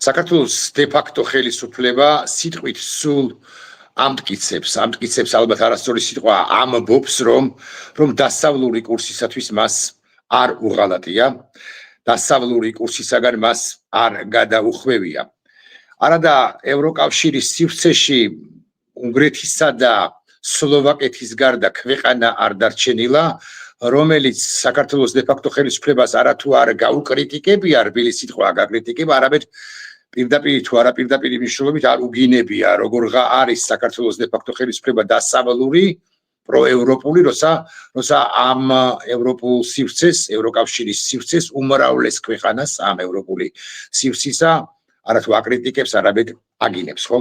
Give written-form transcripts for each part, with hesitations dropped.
საქართველოს დე-ფაქტო ხელისუფლება სიტყვით სულ ამტკიცებს ალბათ არასწორი სიტყვა ამბობს რომ დასავლური კურსისათვის მას არ უღალატია, დასავლური კურსისაგან მას არ გადაუხვევია. არადა ევროკავშირის სივრცეში უნგრეთისა და სლოვაკეთის გარდა ქვეყანა არ დარჩენილა, რომელიც საქართველოს დე-ფაქტო ხელისუფლებას არათუ არ გაუკრიტიკებია, რბილი სიტყვაა გაკრიტიკება, არამედ პირდაპირ თუ არა პირდაპირ მნიშვნელობით არ უგინებია, როგორ არის საქართველოს დე-ფაქტო ხელისუფლება დასავლური, პროევროპული, როცა ამ ევროპულ სივრცეს, ევროკავშირის სივრცეს უმრავლეს ქვეყანას ამ ევროპული სივრცისა არათუ აკრიტიკებს, არამედ აგინებს, ხო?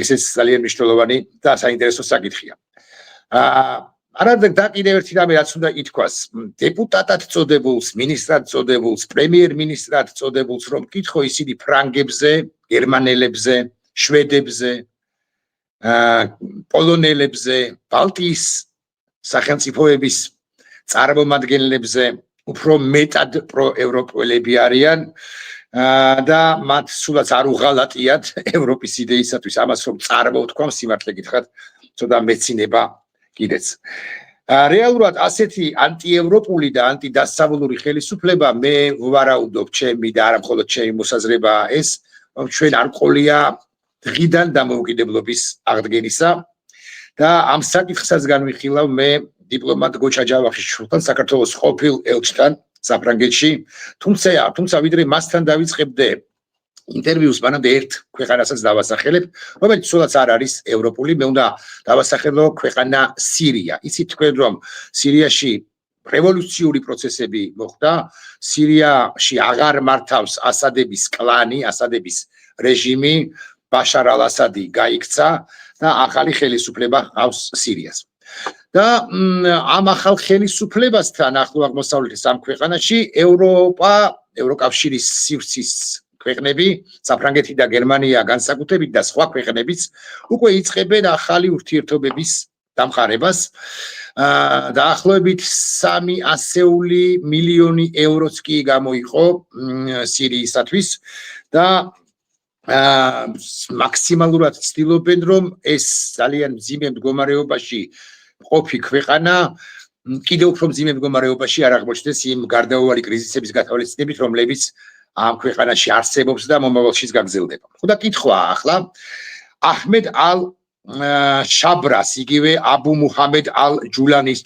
ესეც ძალიან მნიშვნელოვანი და საინტერესო საკითხია. და კიდევ ერთი რამე რაც უნდა ითქვას, დეპუტატად წოდებულს, მინისტრად წოდებულს, პრემიერ-მინისტრად წოდებულს რომ კითხო, ისინი ფრანგებზე, გერმანელებზე, შვედებზე, პოლონელებზე, ბალტიის სახელმწიფოების წარმომადგენლებზე უფრო მეტად პროევროპელები არიან და მათ სულაც არ უღალატიათ ევროპის იდეისათვის ამას რომ წარმოვთქვამ, სიმართლე გითხრათ, ცოტა მეცინება კიდეც. რეალურად ასეთი ანტიევროპული და ანტიდასავლური ხელისუფლება მე ვარაუდობ, ჩემი და არა მხოლოდ ჩემი მოსაზრებაა ეს, რომ ჩვენ არ ყოლია დღიდან დამოუკიდებლობის აღდგენისა და ამ საკითხსაც განვიხილავ მე დიპლომატ გოჩა ჯავახიშვილთან, საქართველოს ყოფილ ელჩთან საფრანგეთში, თუმცა ვიდრე მასთან დავიწყებდე ინტერვიუს, მანამდე ერთ ქვეყანასაც დავასახელებ, რომელიც სულაც არ არის ევროპული, მე უნდა დავასახელო ქვეყანა სირია. იცით თქვენ რომ სირიაში რევოლუციური პროცესები მოხდა, სირიაში აღარ მართავს ასადების კლანი, ასადების რეჟიმი, ბაშარ ალ-ასადი გაიქცა და ახალი ხელისუფლება ჰყავს სირიას. და ამ ახალ ხელისუფლებასთან ახლო აღმოსავლეთის ამ ქვეყანაში ევროკავშირის სივრცის ქვეყნები, საფრანგეთი და გერმანია განსაკუთრებით და სხვა ქვეყნებიც უკვე იწყებენ ახალი ურთიერთობების დამყარებას. დაახლოებით 300 მილიონი ევროც კი გამოიყო სირიისათვის და მაქსიმალურად ცდილობენ რომ ეს ძალიან მძიმე მდგომარეობაში ყოფი ქვეყანა კიდევ უფრო მძიმე მდგომარეობაში არ აღმოჩნდეს იმ გარდაუვალი კრიზისების გათვალისწინებით, რომლებიც ამ ქვეყანაში არსებობს და მომავალშიც გაგრძელდება. ხო და კითხვაა ახლა აჰმედ ალ-შაბრას, იგივე აბუ მუჰამედ ალ-ჯულანის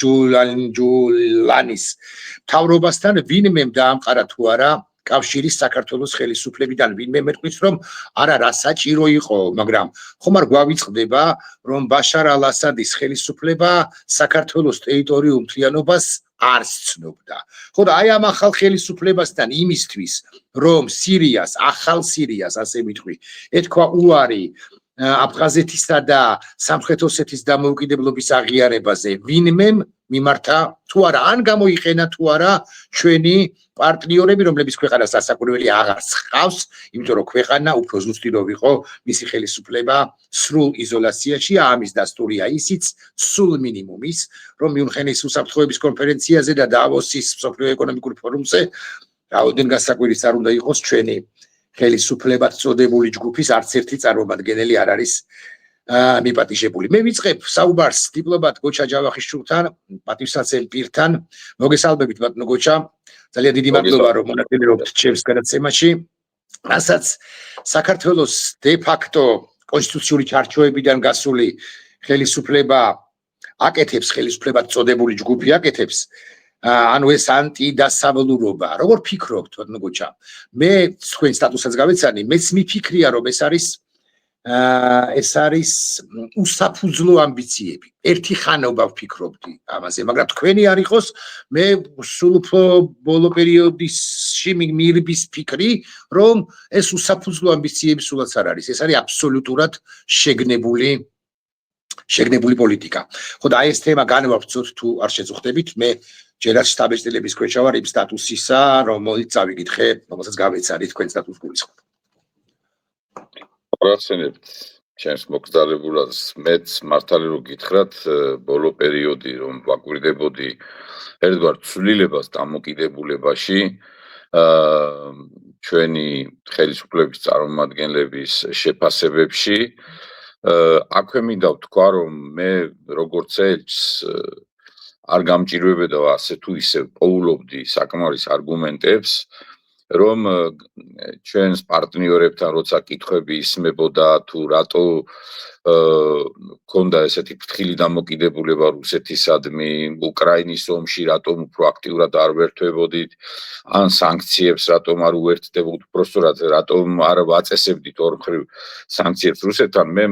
მთავრობასთან ვინმე დაამყარა თუ არა კავშირის საქართველოს ხელისუფლებიდან, ვინმე მეტყვის რომ არა რა საჭირო იყო, მაგრამ ხომ არ გვავიწყდება რომ ბაშარ ალ-ასადის ხელისუფლება საქართველოს ტერიტორიულ მთლიანობას არ სცნობდა. ხო და აი ამ ახალ ხელისუფლებასთან იმისთვის რომ სირიას, ახალ სირიას ასე ვიტყვი, ეთქვა უარი აფხაზეთისა და სამხრეთ ოსეთის დამოუკიდებლობის აღიარებაზე, ვინმე მიმართა თუ არა, ან გამოიყენა თუ არა ჩვენი პარტნიორები, რომლებიც ქვეყანას დასაკვირველი აღარ სხავს, იმიტომ რომ ქვეყანა უფრო ზუსტი რო ვიყო, მისი ხელისუფლება სრულ იზოლაციაში, ამის დასტურია ისიც სულ მინიმუმის, რომ მიუნხენის უსაფრთხოების კონფერენციაზე და დავოსის მსოფლიო ეკონომიკურ ფორუმზე რაოდენ გასაკვირის არ უნდა იყოს ჩვენი ხელისუფლებად წოდებული ჯგუფის არც ერთი წარმომადგენელი არ არის მიპატიჟებული. მე ვიწყებ საუბარს დიპლომატ გოჩა ჯავახიშვილთან, პატივსაცემ პირთან. მოგესალმებით ბატონო გოჩა, ძალიან დიდი მადლობა რომ მონაწილეობთ ჩემს გადაცემაში, რასაც საქართველოს დე-ფაქტო კონსტიტუციური ჩარჩოებიდან გასული ხელისუფლება აკეთებს, ხელისუფლებად წოდებული ჯგუფი აკეთებს, ანუ ეს ანტიდასავლურობა. როგორ ფიქრობთ ბატონო გოჩა? მე თქვენ სტატუსაც გავეცანი, მეც მიფიქრია რომ ეს არის უსაფუძვლო ამბიციები. ერთი ხანობა ვფიქრობდი ამაზე, მაგრამ თქვენი არ იყოს, მე სულ უფრო ბოლო პერიოდში მირბის ფიქრი, რომ ეს უსაფუძვლო ამბიციები სულაც არ არის. ეს არის აბსოლუტურად შეგნებული პოლიტიკა. ხო და აი ეს თემა განვავრცოთ თუ არ შეწუხდებით, მე ჯერაც შტაბ-ეჭდილების ქვეშ ვარ იმ სტატუსისა, რომელიც წავიკითხე, რომელსაც გავეცანი თქვენ სტატუს გულისხმობ. გასცენებთ ჩემს მოგზაურობას, მეც მართალი რომ გითხრათ, ბოლო პერიოდი რომ ვაკვირდებოდი ერთგვარ ცვლილებას დამოკიდებულებაში, ჩვენი ხელისუფლების წარმომადგენლების შეფასებებში. აქვე მინდა ვთქვა, რომ მე როგორც ელჩს არ გამჭირვებოდა ასე თუ ისე პოულობდი საკმარის არგუმენტებს, რომ ჩვენს პარტნიორებთან როცა კითხვები ისმებოდა თუ რატო ქონდა ესეთი ფრთხილი დამოკიდებულება რუსეთისადმი, უკრაინის ომში რატომ უფრო აქტიურად არ ვერთვებოდით, ან სანქციებს რატომ არ უერთდებოდით, უბრალოდ რატომ არ ვაწესებდით ორმხრივ სანქციებს რუსეთთან, მე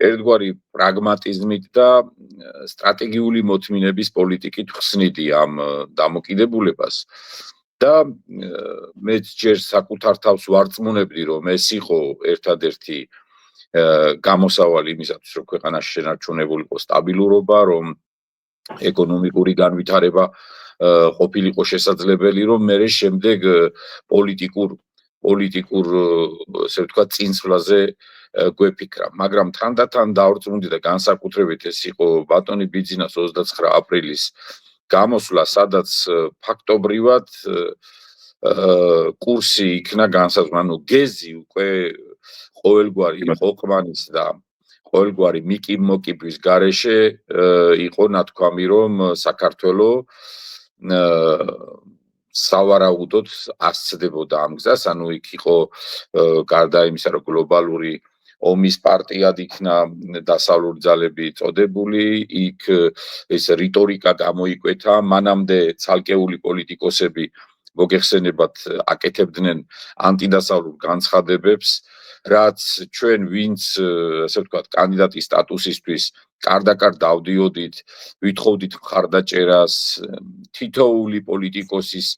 ერთგვარი პრაგმატიზმით და სტრატეგიული მოთმინების პოლიტიკით ხსნიდი ამ დამოკიდებულებას. და მეც ჯერ საკუთარ თავს ვარწმუნებდი, რომ ეს იყო ერთადერთი გამოსავალი იმისათვის, რომ ქვეყანაში შენარჩუნებულიყო სტაბილურობა, რომ ეკონომიკური განვითარება ყოფილიყო შესაძლებელი, რომ მერე შემდეგ პოლიტიკურ ესე ვთქვათ წინსვლაზე გვეფიქრა, მაგრამ თანდათან დავრწმუნდი და განსაკუთრებით ეს იყო ბატონი ბიძინას 29 აპრილის გამოსვლა, სადაც ფაქტობრივად კურსი იქნა განსაზღვრული, ანუ გეზი უკვე ყოველგვარი ყოყმანის და ყოველგვარი მიკი-მოკიბვის გარეშე იყო ნათქვამი, რომ საქართველოს სავარაუდოდ ასწდებოდა ამ გზას, ანუ იქ იყო გარდა იმისა, რომ გლობალური ომის პარტიად იქნა დასავლური ძალები წოდებული, იქ ეს რიტორიკა გამოიკვეთა, მანამდე ცალკეული პოლიტიკოსები მოგეხსენებათ აკეთებდნენ ანტიდასავლურ განცხადებებს, რაც ჩვენ ვინც ასე ვთქვათ კანდიდატის სტატუსისთვის კარდაკარ დავდიოდით, ვითხოვდით მხარდაჭერას, თითოეული პოლიტიკოსის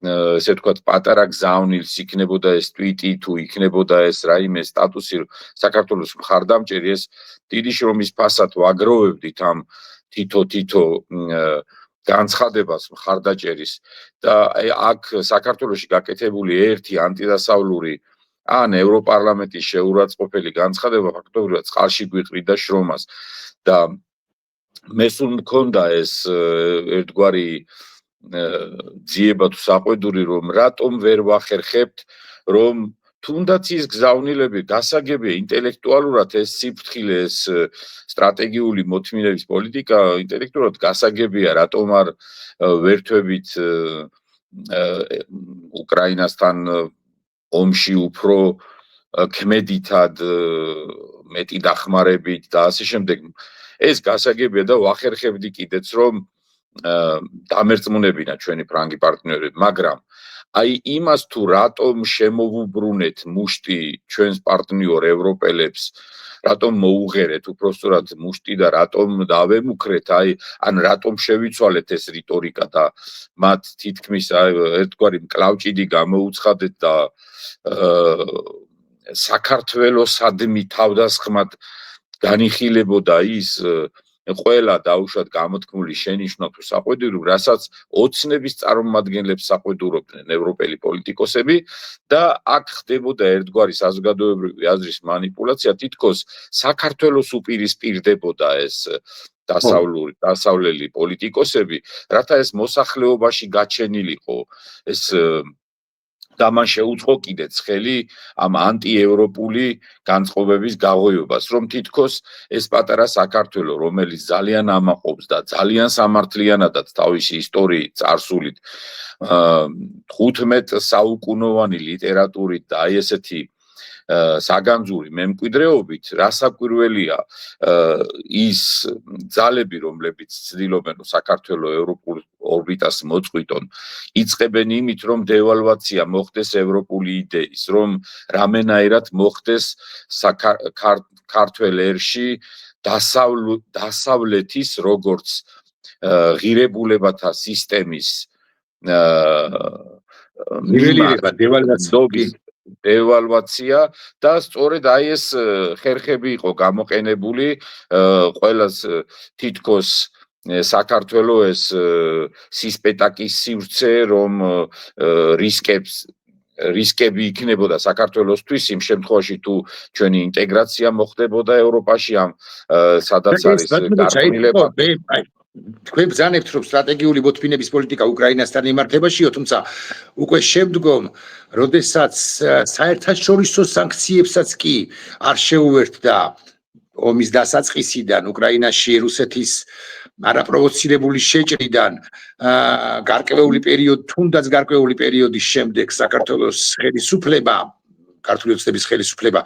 ესე ვთქვათ პატარა გზავნილს იქნებოდა ეს ტვიტი თუ იქნებოდა ეს რაიმე სტატუსი საქართველოს მხარდამჭერი, ეს დიდი შრომის ფასად ვაგროვებდით ამ თითო განცხადებას მხარდაჭერის და აქ საქართველოში გაკეთებული ერთი ანტიდასავლური ან ევროპარლამენტის შეურაცხყოფელი განცხადება ფაქტობრივად წყალში გვიყრიდა შრომას და მე სულ მქონდა ეს ერთგვარი ძიება თუ საყვედური, რომ რატომ ვერ ვახერხებთ, რომ თუნდაც ის გზავნილები გასაგებია ინტელექტუალურად ეს სიფრთხილე, ეს სტრატეგიული მოთმინების პოლიტიკა ინტელექტუალურად გასაგებია, რატომ არ ვერთვებით უკრაინასთან ომში უფრო ქმედითად, მეტი დახმარებით და ასე შემდეგ. ეს გასაგებია და ვახერხებდი კიდეც, რომ დამერწმუნებინა ჩვენი ფრანგი პარტნიორები, მაგრამ აი იმას თუ რატომ შემოვუბრუნეთ მუშტი ჩვენს პარტნიორ ევროპელებს, რატომ მოუღერეთ უпростоრად მუშტი და რატომ დავემუქრეთ, ან რატომ შევიცვალეთ ეს რიტორიკა და მათ თითქმის ერთგვარი მკლავჭიდი გამოუცხადეთ და საქართველოსადმი თავდასხმად განიხილებოდა ის ყველა დაუშვათ გამოთქმული შენიშვნა თუ საყვედური, რასაც ოცნების წარმომადგენლებს საყვედურობდნენ ევროპელი პოლიტიკოსები და აქ ხდებოდა ერთგვარი საზოგადოებრივი აზრის манипуляცია, თითქოს საქართველოს უპირისპირდებოდა ეს დასავლელი პოლიტიკოსები, რათა ეს მოსახლეობაში გაჩენილიყო ეს და მან შეუწყო კიდეც ხელი ამ ანტიევროპული განწყობების გაღვივებას, რომ თითქოს ეს პატარა საქართველო, რომელიც ძალიან ამაყობს და ძალიან სამართლიანადაც თავისი ისტორიით, წარსულით, 15 საუკუნოვანი ლიტერატურით და აი ესეთი საგანძური მემკვიდრეობით, რასაკვირველია ის ძალები, რომლებიც ცდილობენ საქართველოს ევროპულ ორბიტას მოწყვიტონ, იწყებენ იმით, რომ დევალვაცია მოხდეს ევროპული იდეის, რომ რამენაირად მოხდეს ქართველ ერში დასავლეთის როგორც ღირებულებათა სისტემის დევალვაცია და სწორედ აი ეს ხერხები იყო გამოყენებული ყველას თითქოს საქართველოს ეს სისპეტაკის სივრცე, რომ რისკები იქნებოდა საქართველოსთვის იმ შემთხვევაში თუ ჩვენი ინტეგრაცია მოხდებოდა ევროპაში, ამ სადაც არის გარკვეულება. თქვენ ბრძანებთ რომ სტრატეგიული მოთმინების პოლიტიკა უკრაინასთან იმართებაშიო, თუმცა უკვე შემდგომ, როდესაც საერთაშორისო სანქციებსაც კი არ შეუერთდა ომის დასაწყისიდან უკრაინაში რუსეთის არაპროვოცირებული შეჭრიდან გარკვეული პერიოდი, თუნდაც გარკვეული პერიოდის შემდეგ საქართველოს ხელისუფლება, ქართული ოცნების ხელისუფლება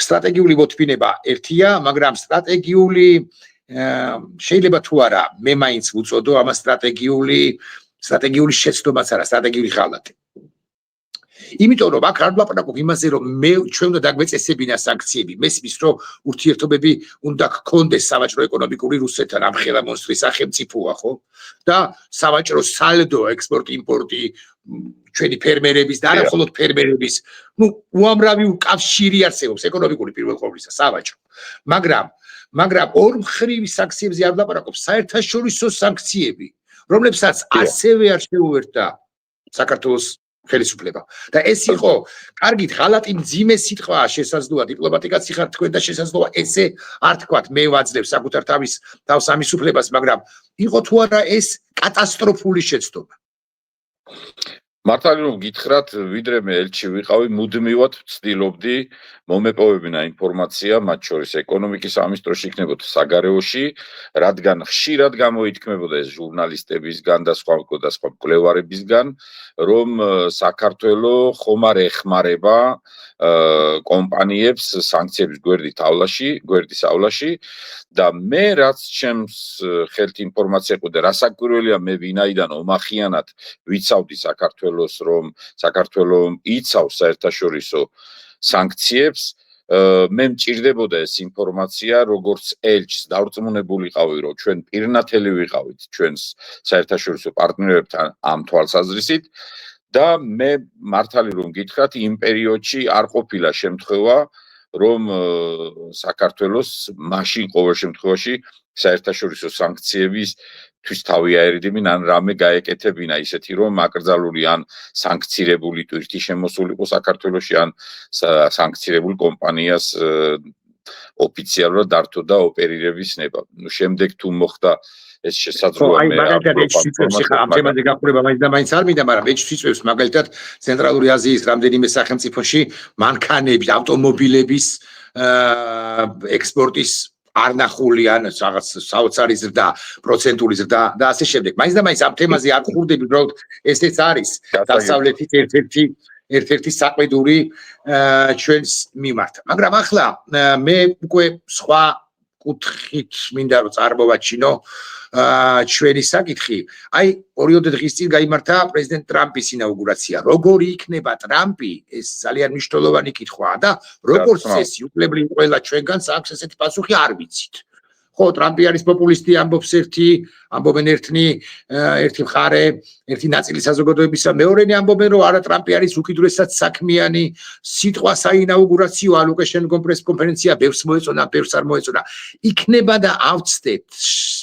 სტრატეგიული მოთმინება ერთია, მაგრამ სტრატეგიული შეიძლება თუ არა მე მაინც ვუწოდო ამას სტრატეგიული შეცდომაც არა, სტრატეგიული ხალათი. იმიტომ რომ აქ არ ვლაპარაკობ იმაზე რომ ჩვენ უნდა დაგვეწესებინა სანქციები, მესმის რომ ურთიერთობები უნდა გქონდეს სავაჭრო ეკონომიკური რუსეთთან, ამ ხელა მონსტრის სახელმწიფოა, ხო? და სავაჭრო სალდო, ექსპორტი, იმპორტი, ჩვენი ფერმერების და არა მხოლოდ ფერმერების, უამრავი კავშირი არსებობს ეკონომიკური პირველ ყოვლისა, სავაჭრო. მაგრამ ორ მხრივ სანქციებზე არ ვლაპარაკობ, საერთაშორისო სანქციები, რომლებსაც ასევე არ შეუერთდა საქართველოს ხელისუფლება. და ეს იყო, კარგით, ღალატი მძიმე სიტყვაა, შესაძლოა დიპლომატიკაც ხარ თქვენ და შესაძლოა ესე არ თქვათ, მე ვაძლევ საკუთარ თავს ამისუფლებას, მაგრამ იყო თუ არა ეს კატასტროფული შეცდომა. მართალი რომ გითხრათ, ვიდრე მე ელჩი ვიყავი, მუდმივად ვცდილობდი მომეპოვებინა ინფორმაცია, მათ შორის ეკონომიკის სამინისტროში იქნებოდა საგარეოში, რადგან ხშირად გამოითქმებოდა ეს ჟურნალისტებისგან და სხვა მკვლევარებისგან, რომ საქართველოს ხომ არ ეხმარება კომპანიებს სანქციების გვერდის ავლაში და მე რაც ჩემს ხელთ ინფორმაცია ყო და რასაკვირველია მე ვინაიდან ომახიანად ვიცავდი საქართველოს რომ საქართველოს იცავს საერთაშორისო სანქციებს მე მჭირდებოდა ეს ინფორმაცია როგორც ელჩს დავრწმუნებულიყავი რომ ჩვენ პირნათელი ვიყავით ჩვენს საერთაშორისო პარტნიორებთან ამ თვალსაზრისით და მე მართალი რომ გითხრათ იმ პერიოდში არ ყოფილა შემთხვევა რომ საქართველოს მაშინ ყოველ შემთხვევაში საერთაშორისო სანქციების თვის თავი აერიდებინ ან რამე გაეკეთებინა ისეთი რომ აკრძალული ან სანქცირებული ტვირთი შემოსულიყო საქართველოში ან სანქცირებულ კომპანიას ოფიციალურად დართო და ოპერირების ნება. ნუ შემდეგ თუ მოხდა ეს შესაძლოა მე ამ თემაზე გახურება მაინც არ მინდა, მაგრამ ეჭვს მაგალითად ცენტრალური აზიის რამდენიმე სახელმწიფოში მანქანების, ავტომობილების ექსპორტის არ ნახული ან რაღაც საოცარი ზრდა, პროცენტული ზრდა და ასე შემდეგ. მაინც ამ თემაზე არ ხურდები, უბრალოდ ესეც არის დასავლეთის ერთ-ერთი საყვედური ჩვენს მიმართ. მაგრამ ახლა მე უკვე სხვა კუთხით მინდა რომ წარმოვაჩინო ჩვენი საკითხი. აი 2 დღის წინ გაიმართა პრეზიდენტ ტრამპის ინაუგურაცია. როგორი იქნება ტრამპი, ეს ძალიან მნიშვნელოვანი კითხვაა და როგორც წესი, უკლებრივ ყველა ჩვენგანს აქვს ესეთი პასუხი, არ ვიცით. ხო, ტრამპი არის პოპულისტი, ამბობენ ერთი მხარე, ერთი ნაწილი საზოგადოებისა, მეორენი ამბობენ, რომ არა ტრამპი არის უკიდურესად საქმიანი სიტყვა საინაუგურაციო, ალუკაშენკომ პრესკონფერენცია, ბევრს მოეწონა, ბევრს არ მოეწონა. იქნება და ავწდეთ,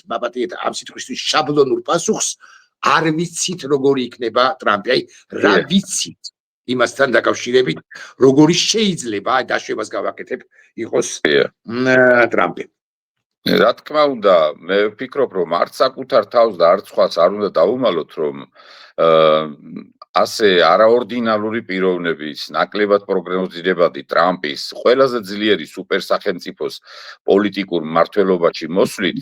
ბაბატიეთ, ამ სიტყვის შაბლონურ პასუხს, არ ვიცით როგორი იქნება ტრამპი. აი, რა ვიცით იმასთან დაკავშირებით, როგორი შეიძლება, აი დაშვებას გავაკეთებ, იყოს ტრამპი. რა თქმა უნდა, მე ვფიქრობ, რომ არც საკუთარ თავს და არც სხვას არ უნდა დავუმალოთ, რომ ასე არაორდინალური პიროვნების, ნაკლებად პროგნოზირებადი ტრამპის ყველაზე ძლიერი სუპერსახელმწიფოს პოლიტიკურ მმართველობაში მოსვლით,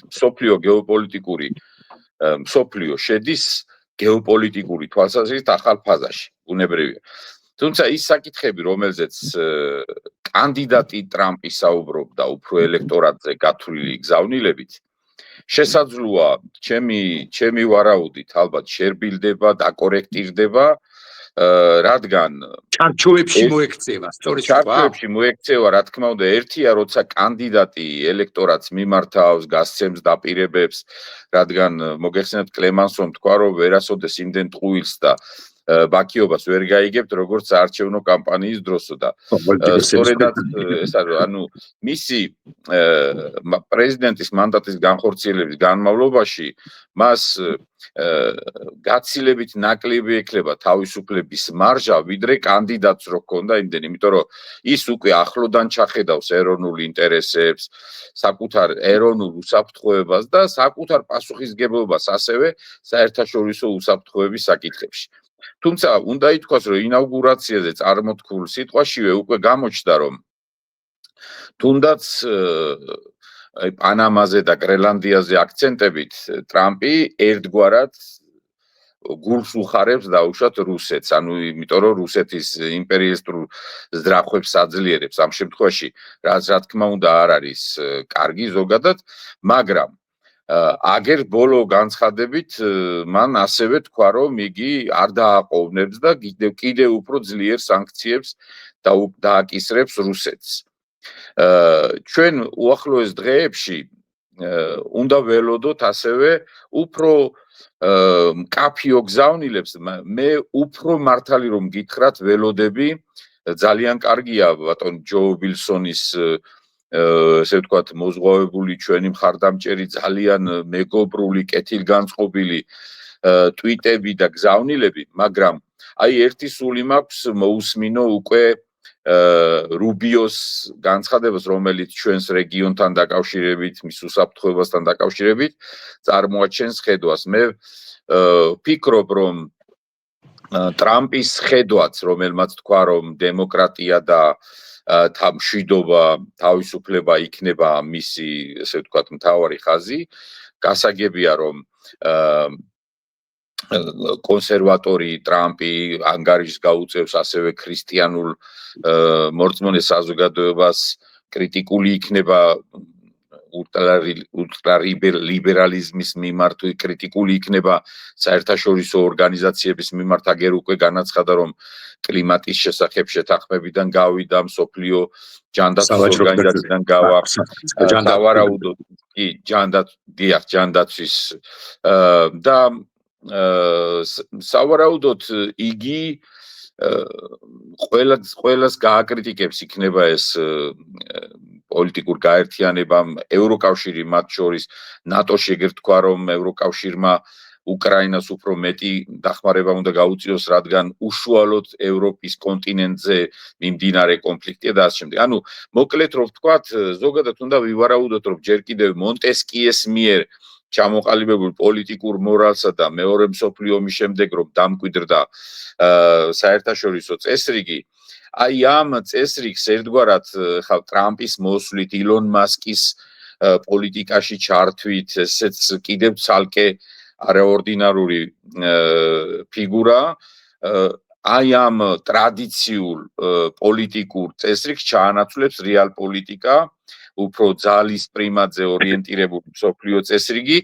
მსოფლიო შედის გეოპოლიტიკური თვალსაზრისით ახალ ფაზაში, ბუნებრივია. თუმცა ის საკითხები, რომელზეც კანდიდატი ტრამპი საუბრობდა უფრო ელექტორატზე გათვლილი გზავნილებით, შესაძლოა ჩემი ვარაუდით ალბათ შერბილდება, დაკორექტირდება, რადგან ჩარჩოებში მოექცევა, სწორედ ჩარჩოებში მოექცევა, რა თქმა უნდა, ერთია, როცა კანდიდატი ელექტორატს მიმართავს, გასცემს დაპირებებს, რადგან მოგეხსენებთ კლემანსომ თქვა, რომ ვერასოდეს იმდენ ტყუილს და ბაქიობას ვერ გაიგებთ როგორც საარჩევნო კამპანიის დროსო და სწორედაც ეს არის ანუ მისი პრეზიდენტის მანდატის განხორციელების განმავლობაში მას გაცილებით ნაკლები ექნება თავისუფლების მარჟა ვიდრე კანდიდატს რო ჰქონდა იმდენ იმიტომ რომ ის უკვე ახლოდან ჩახედავს ეროვნულ ინტერესებს საკუთარ ეროვნულ უსაფრთხოებას და საკუთარ პასუხისგებლობას ასევე საერთაშორისო უსაფრთხოების საკითხებში თუმცა უნდა ითქვას რომ ინაუგურაციაზე წარმოთქულ სიტყვაშივე უკვე გამოჩნდა რომ თუნდაც პანამაზე და გრენლანდიაზე აქცენტებით ტრამპი ერთგვარად გულს უხარებს დაუშვათ რუსეთს ანუ იმიტომ რომ რუსეთის იმპერიალისტურ ზრახვებს აძლიერებს ამ შემთხვევაში რაც რა თქმა უნდა არ არის კარგი ზოგადად მაგრამ აგერ ბოლო განცხადებით მან ასევე თქვა რომ იგი არ დააყოვნებს და კიდევ უფრო ძლიერ სანქციებს დააკისრებს რუსეთს ჩვენ უახლოეს დღეებში უნდა ველოდოთ ასევე უფრო მკაფიო გზავნილებს მე უფრო მართალი რომ გითხრათ ველოდები ძალიან კარგია ბატონ ჯო ვილსონის ესე ვთქვათ მოზღვავებული ჩვენი მხარდამჭერი ძალიან მეგობრული კეთილგანწყობილი ტვიტები და გზავნილები მაგრამ აი ერთი სული მაქვს მოусმინო უკვე რუბიოს განცხადებას რომელიც ჩვენს რეგიონთან დაკავშირებით მის უსაფრთხოებასთან დაკავშირებით წარმოაჩენს ხედვას მე ვფიქრობ რომ ტრამპის ხედვაც რომელმაც თქვა რომ დემოკრატია და მშვიდობა თავისუფლება იქნება მისი ესე ვთქვათ მთავარი ხაზი გასაგებია რომ კონსერვატორი ტრამპი ანგარიშს გაუწევს ასევე ქრისტიანულ მორწმუნე საზოგადოებას კრიტიკული იქნება ულტრალიბერალიზმის მიმართ კრიტიკული იქნება საერთაშორისო ორგანიზაციების მიმართ აგერ უკვე განაცხადა რომ კლიმატის შესახებ შეთანხმებიდან გავიდა მსოფლიო ჯანდაცვის ორგანიზაციიდან გავა სავარაუდოდ კი ჯანდაცვის და სავარაუდოდ იგი ყველას გააკრიტიკებს იქნება ეს პოლიტიკურ გაერთიანებამ ევროკავშირი მათ შორის ნატოში ეგრეთ თქვა რომ ევროკავშირმა უკრაინას უფრო მეტი დახმარება უნდა გაუწიოს რადგან უშუალოდ ევროპის კონტინენტზე მიმდინარე კონფლიქტია და ასე შემდეგ. ანუ მოკლედ რომ ვთქვათ, ზოგადად უნდა ვივარაუდოთ რომ ჯერ კიდევ მონტესკიეს მიერ ჩამოყალიბებულ პოლიტიკურ მორალსა და მეორე მსოფლიო ომის შემდეგ რომ დამკვიდრდა საერთაშორისო წესრიგი აი ამ წესრიგს ერთგვარად ხა ტრამპის მოსვლით ილონ მასკის პოლიტიკაში ჩართვით ესეც კიდევ ცალკე არაორდინარული ფიგურა აი ამ ტრადიციულ პოლიტიკურ წესრიგს ჩაანაცვლებს რეალ პოლიტიკა უფრო ძალის პრიმატზე ორიენტირებული მსოფლიო წესრიგი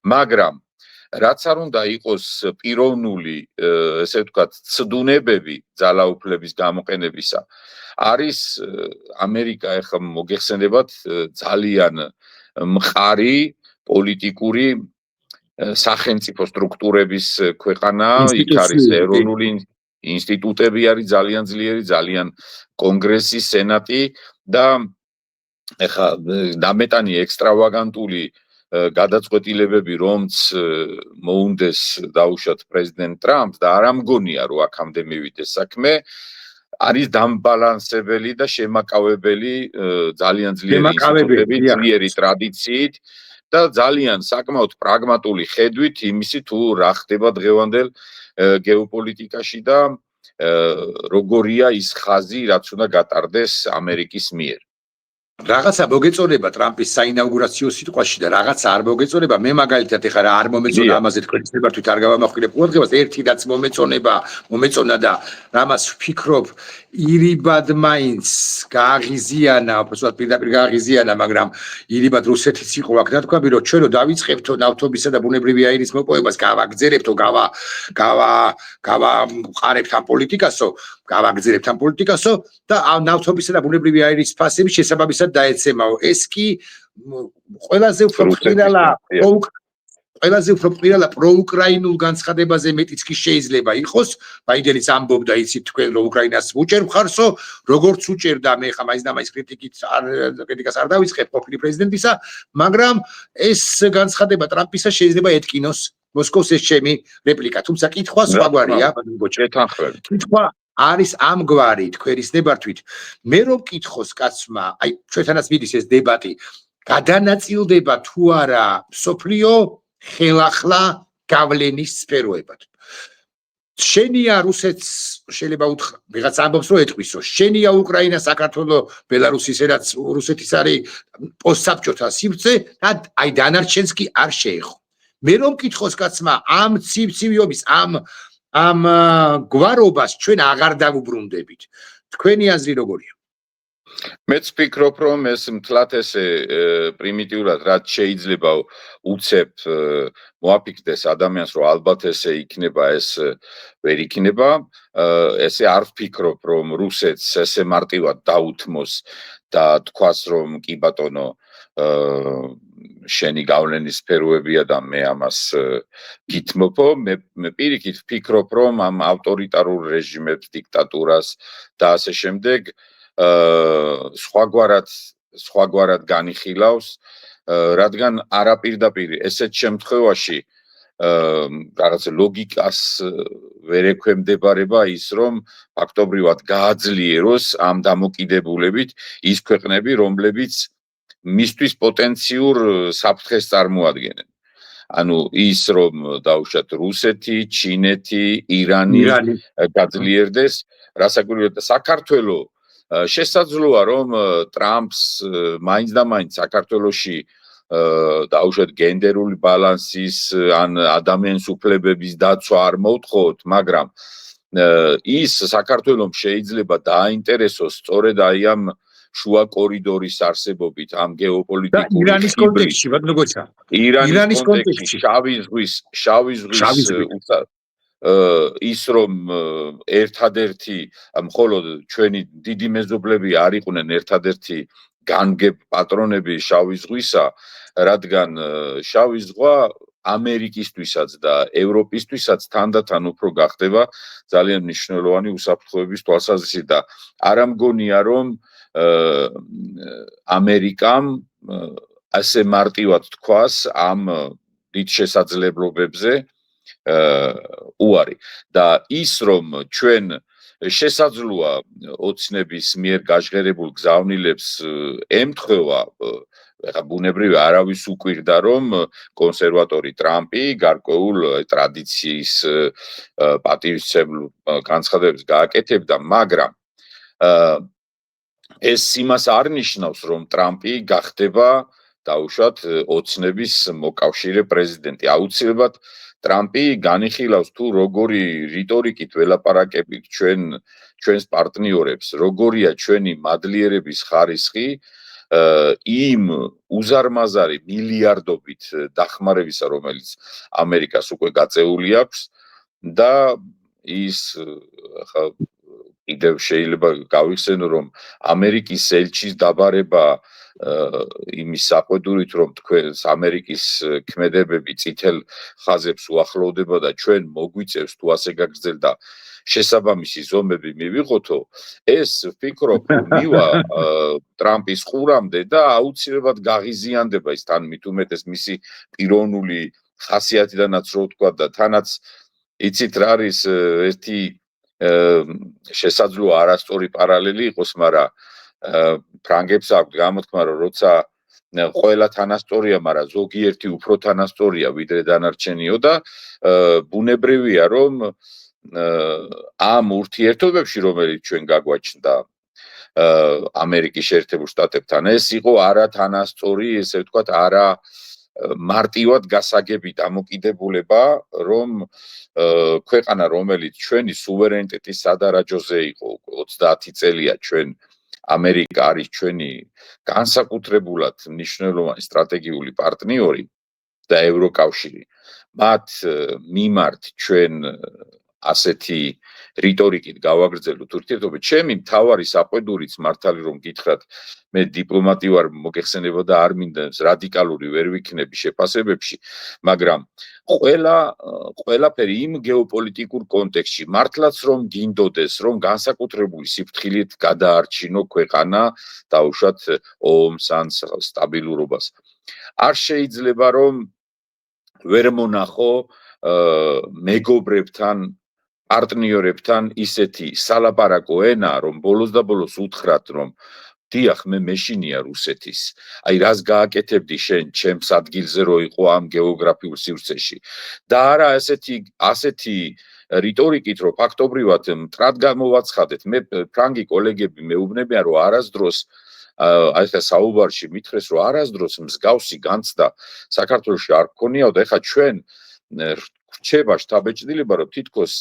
მაგრამ რაც არ უნდა იყოს პიროვნული ესე ვთქვათ ცდუნებები ძალაუფლების გამოყენებისა არის ამერიკა ეხლა მოგეხსენებათ ძალიან მყარი პოლიტიკური სახელმწიფო სტრუქტურების ქვეყანა იქ არის ეროვნული ინსტიტუტები არის ძალიან ძლიერი ძალიან კონგრესი სენატი და ეხლა დამეტანი ექსტრავაგანტული გადაწყვეტილებები რომც მოუნდეს დაუშვათ პრეზიდენტ ტრამპს და არ ამგონია რომ აქამდე მივიდეს საქმე არის დამბალანსებელი და შემაკავებელი ძალიან ძლიერი ინსტიტუტები ძლიერი ტრადიციით და ძალიან საკმაოდ პრაგმატული ხედვით იმისი თუ რა ხდება დღევანდელ გეოპოლიტიკაში და როგორია ის ხაზი რაც უნდა გატარდეს ამერიკის მიერ რაღაცა მოგეწონება ტრამპის საინაუგურაციო სიტყვაში და რაღაცა არ მოგეწონება მე მაგალითად ეხლა რა არ მომეწონა ამაზე თქვენ ცდებართვით არ გავამახვილებ ყურადღებას ერთი რაც მომეწონა და რამაც ვფიქრობ ირიბად მაინც გააღიზიანა უბრალოდ პირდაპირ გააღიზიანა მაგრამ ირიბად რუსეთიც იყო აქ ნათქვამი რომ ჩვენო დავიწყებთო ნავთობისა და ბუნებრივი აირის მოპოვებას გავაგზერებთო გავაყარებთ ამ პოლიტიკასო გავაგზერებთ ამ პოლიტიკასო და ნავთობისა და ბუნებრივი აირის ფასები შესაბამისად დაეცემაო ეს კი ყველაზე უფრო ხილალა ყველაზე უფრო პირველად პროუკრაინულ განცხადებაზე მეტიც კი შეიძლება იყოს, ბაიდენიც ამბობდა, იცით თქვენ რომ უკრაინას უჭერ მხარსო, როგორც უჭერდა მე ხა მაინც და მაინც კრიტიკას არ დავიწყებ ყოფილი პრეზიდენტისა, მაგრამ ეს განცხადება ტრამპისა შეიძლება ეთკინოს მოსკოვს ეს ჩემი რეპლიკა, თუმცა კითხვა სხვაგვარია, შეთანხმებით. კითხვა არის ამგვარი თქვენის ნებართვით. მე რომ კითხოს კაცმა, აი ჩვენთანაც მიდის ეს დებატი, გადანაწილდება თუ არა სოფლიო ხელახლა გავლენის სფეროებად. შენია რუსეთს შეიძლება უთხრა, ვიღაც ამბობს რომ ეტყვისო, შენია უკრაინა, საქართველო, ბელარუსი, სადაც რუსეთის არის პოსტსაბჭოთა სივრცე და აი დანარჩენს კი არ შეეხო. მე რომ კითხოს კაცმა ამ ცივცივიობის ამ გვარობას ჩვენ აღარ დავუბრუნდებით. თქვენი აზრი როგორია? მეც ვფიქრობ, რომ ეს მთლად ესე პრიმიტიულად რაც შეიძლება უცებ მოაფიქრდეს ადამიანს, რომ ალბათ ესე იქნება, ეს ვერ იქნება. ესე არ ვფიქრობ, რომ რუსეთს ესე მარტივად დაუთმოს და თქვას, რომ კი ბატონო შენი გავლენის სფეროებია და მე ამას გითმობო. მე პირიქით ვფიქრობ, რომ ამ ავტორიტარულ რეჟიმებს, დიქტატურას და ასე შემდეგ სხვაგვარად განიხილავს, რადგან არაპირდაპირ ესეთ შემთხვევაში რაღაც ლოგიკას ვერ ექვემდებარება ის, რომ ფაქტობრივად გააძლიეროს ამ დამოკიდებულებით ის ქვეყნები, რომლებიც მისთვის პოტენციურ საფრთხეს წარმოადგენენ. ანუ ის რომ დაუშვათ რუსეთი, ჩინეთი, ირანი გაძლიერდეს, რასაკვირველია საქართველო შესაძლოა რომ ტრამპს მაინც და მაინც საქართველოში დაუშვათ გენდერული ბალანსის ან ადამიანის უფლებების დაცვა არ მოუთხოთ, მაგრამ ის საქართველოს შეიძლება დააინტერესოს სწორედ აი ამ შუა კორიდორის არსებობით, ამ გეოპოლიტიკური ირანის კონტექსტში, მოგოცა. ირანის კონტექსტში, შავი ზღვის ის რომ ერთადერთი მხოლოდ ჩვენი დიდი მეზობლები არ იყვნენ ერთადერთი განგებ პატრონები შავი ზღვისა, რადგან შავი ზღვა ამერიკისთვისაც და ევროპისთვისაც თანდათან უფრო გახდება ძალიან მნიშვნელოვანი უსაფრთხოების თვალსაზრისით და არ ამგონია რომ ამერიკამ ასე მარტივად თქვას ამ დიდ შესაძლებლობებზე უარი და ის რომ ჩვენ შესაძლოა ოცნების მიერ გაჟღერებულ გზავნილებს ემთხვევა ეხა ბუნებრივი არავის უკვირდა რომ კონსერვატორი ტრამპი გარკვეულ ტრადიციის პატივისცემლ განცხადებებს გააკეთებდა, მაგრამ ეს იმას არ ნიშნავს რომ ტრამპი გახდება დაუშვათ ოცნების მოკავშირე პრეზიდენტი. აუცილებლად ტრამპი განიხილავს თუ როგორი რიტორიკით ველაპარაკებით ჩვენს პარტნიორებს, როგორია ჩვენი მადლიერების ხარისხი იმ უზარმაზარი მილიარდობით დახმარებისა, რომელიც ამერიკას უკვე გაწეული აქვს და ის ხა კიდევ შეიძლება გავიხსენო რომ ამერიკის ელჩის დაბარება იმის საყვედურით რომ თქვენს ამერიკის ქმედებები წითელ ხაზებს უახლოვდება და ჩვენ მოგვიწევს თუ ასე გაგრძელდა შესაბამისი ზომები მივიღოთო, ეს ვფიქრობ მივა ტრამპის ყურამდე და აუცილებლად გაღიზიანდება ის თან მით უმეტეს მისი პიროვნული ხასიათიდანაც რო ვთქვა და თანაც იცით რა არის ერთი შესაძლოა არასწორი პარალელი იყოს, მაგრამ ფრანგებს აქვს გამოთქმა რომ როცა ყველა თანასწორია, მაგრამ ზოგიერთი უფრო თანასწორია ვიდრე დანარჩენიო და ბუნებრივია რომ ამ ურთიერთობებში რომელიც ჩვენ გაგვაჩნდა ამერიკის შეერთებულ შტატებთან ეს იყო არათანასწორი, ესე ვთქვათ, არა მარტივად გასაგები დამოკიდებულება, რომ ქვეყანა რომელიც ჩვენი სუვერენიტეტის სადარაჯოზე იყო 30 წელია ჩვენ ამერიკა არის ჩვენი განსაკუთრებულად მნიშვნელოვანი სტრატეგიული პარტნიორი და ევროკავშირი მათ მიმართ ჩვენ ასეთი რიტორიკით გავაგრძელოთ ურთიერთობა. ჩემი მთავარი საყვედურიც მართალი რომ გითხრათ, მე დიპლომატი ვარ, მოგეხსენებოდა არ მინდა რადიკალური ვერ ვიქნები შეფასებებში, მაგრამ ყველაფერი იმ გეოპოლიტიკურ კონტექსტში მართლაც რომ გინდოდეს, რომ განსაკუთრებული სიფრთხილით გადაარჩინო ქვეყანა დაუშვათ ომს ან სტაბილურობას. არ შეიძლება რომ ვერ მონახო მეგობრებთან პარტნიორებთან ისეთი სალაპარაკო ენა, რომ ბოლოს და ბოლოს უთხრათ, რომ დიახ, მე მეშინია რუსეთის. აი რას გააკეთებდი შენ ჩემს ადგილზე რო იყო ამ გეოგრაფიულ სივრცეში. და არა ასეთი რიტორიკით, რომ ფაქტობრივად მტრად გამოვაცხადეთ. მე ფრანგი კოლეგები მეუბნებიან, რომ არასდროს აი ხა საუბარში მითხრეს, რომ არასდროს მსგავსი განცდა საქართველოში არ გქონიაო და ეხა ჩვენ რჩება შთაბეჭდილება, რომ თითქოს